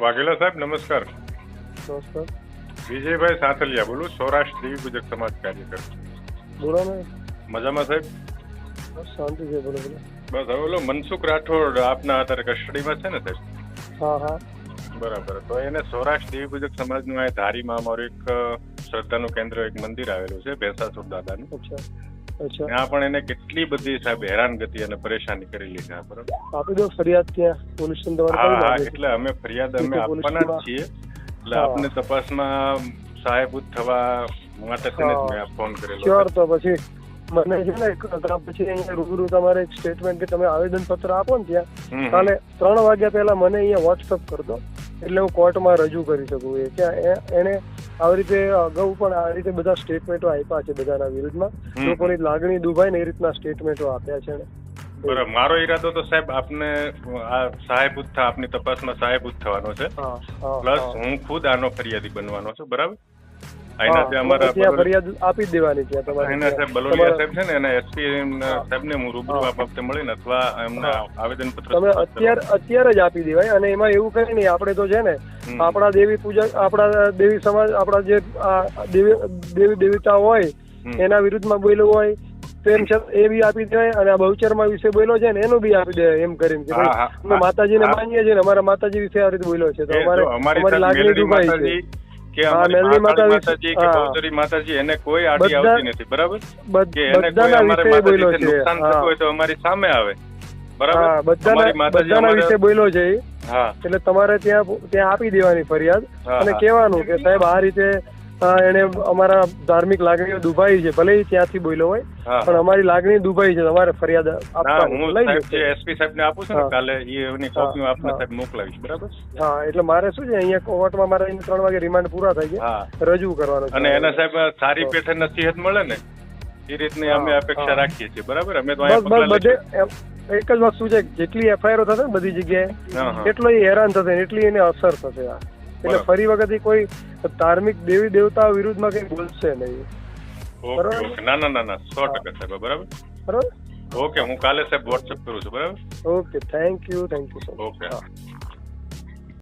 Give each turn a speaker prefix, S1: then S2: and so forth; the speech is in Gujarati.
S1: વાઘેલા સાહેબ નમસ્કાર.
S2: નમસ્કાર.
S1: વિજયભાઈ સાંથલિયા બોલું, સૌરાષ્ટ્ર દેવી પૂજક સમાજ કાર્યકર.
S2: બોલો ને.
S1: મજામાં સાહેબ?
S2: બસ શાંતિ છે. બોલો બોલો.
S1: બસ હવે ઓલો મનસુખ રાઠોડ આપના અત્યારે કસ્ટડીમાં છે ને સાહેબ?
S2: હા હા
S1: બરાબર. તો એને સૌરાષ્ટ્ર દેવી પૂજક સમાજનું આ ધારીમાં અમારું એક શ્રદ્ધાનું કેન્દ્ર, એક મંદિર આવેલું છે ભેંસાસુર દાદાનું.
S2: અચ્છા અચ્છા.
S1: ત્યાં પણ એને કેટલી બધી સાહેબ હેરાનગતિ અને પરેશાની કરેલી છે. બરાબર.
S2: આપી દો ફરિયાદ ત્યાં પોલીસ સ્ટેશન તમારે કરી
S1: હા,
S2: નાખજો.
S1: એટલે અમે ફરિયાદ અમે આપવાના જ છીએ. એટલે આપને તપાસમાં સહાયભૂત થવા માટે તેને જ મેં ફોન કરેલો.
S2: શ્યોર. તો પછી મને છે ને પછી અહીંયા રૂબરૂ તમારે એક સ્ટેટમેન્ટ કે તમે આવેદન પત્ર આપો ને ત્યાં કાલે 3 વાગ્યા પહેલા મને અહીંયા વોટ્સઅપ કરી દો, એટલે હું કોર્ટમાં રજૂ કરી શકું. એ કે એને આવી રીતે અગાઉ પણ આ રીતે બધા સ્ટેટમેન્ટો આપ્યા છે બધાના વિરુદ્ધમાં. લોકોની લાગણી દુભાય ને એ રીતના સ્ટેટમેન્ટો આપ્યા છે ને.
S1: બરાબર. મારો ઈરાદો તો સાહેબ આપને આ સહાયભૂત આપની તપાસમાં સહાયભૂત થવાનો છે. પ્લસ હું ખુદ આનો ફરિયાદી બનવાનો છું. બરાબર.
S2: ફરિયાદ આપી દેવાની છે તમારે.
S1: બલોડિયા સાહેબ છે ને, એના એસપી સાહેબ ને હું રૂબરૂ આ બાબતે મળીને અથવા એમને આવેદન પત્ર
S2: તમે અત્યારે જ આપી દેવાય. અને એમાં એવું કઈ નહીં, આપણે તો છે ને આપણા દેવી પૂજક, આપણા દેવી સમાજ, આપણા જે દેવી દેવતા હોય એના વિરુદ્ધમાં બોલ્યું હોય તો એમ છે એ બી આપી દેવાય. અને આ બહુચરમાં વિશે બોલ્યો છે ને એનું બી આપી દેવાય, એમ કરીને કે અમે માતાજીને માનીએ છીએ ને અમારા માતાજી વિશે આ રીતે બોલ્યો છે તો અમારી લાગણી દુભાઈ છે.
S1: કે અમારી માતાજી કે બહુચરી માતાજી એને કોઈ આડી આવતી નથી. બરાબર. કે એને કોઈ અમારે માતાજીને નુકસાન થતું હોય તો અમારી સામે આવે. બરાબર.
S2: બધાના વિશે બોલ્યો છે. હા, એટલે તમારે ત્યાં આપી દેવાની ફરિયાદ અને કહેવાનું કે સાહેબ આ રીતે એને અમારા ધાર્મિક લાગણીઓ દુભાઈ છે. ભલે ત્યાંથી બોલ્યો હોય પણ અમારી લાગણી દુભાઈ છે, તમારે ફરિયાદ આપવાની.
S1: એસપી સાહેબ ને આપું છું ને કાલે, એની કોપી આપને સાહેબ મોકલાવીશ. બરાબર.
S2: હા, એટલે મારે શું છે અહીંયા કોર્ટમાં મારે 3 વાગે રિમાન્ડ પૂરા થઈ ગયા, રજૂ કરવાનો છે.
S1: અને એના સાહેબ સારી પેઠે નસીહત મળે ને એ રીતની અમે અપેક્ષા રાખીએ છીએ. બરાબર. અમે તો
S2: બધે એક જ વસ્તુ છે, જેટલી એફઆઈઆર થશે ને બધી જગ્યાએ એટલો એ હેરાન થશે, એટલી એને અસર થશે. એટલે ફરી વખત કોઈ ધાર્મિક દેવી દેવતાઓ વિરુદ્ધમાં કઈ બોલશે નહીં.
S1: બરાબર. ના 100% સાહેબ. બરાબર.
S2: બરાબર.
S1: ઓકે, હું કાલે સાહેબ વોટ્સએપ કરું છું. બરાબર.
S2: Okay, thank you so much.
S1: Okay.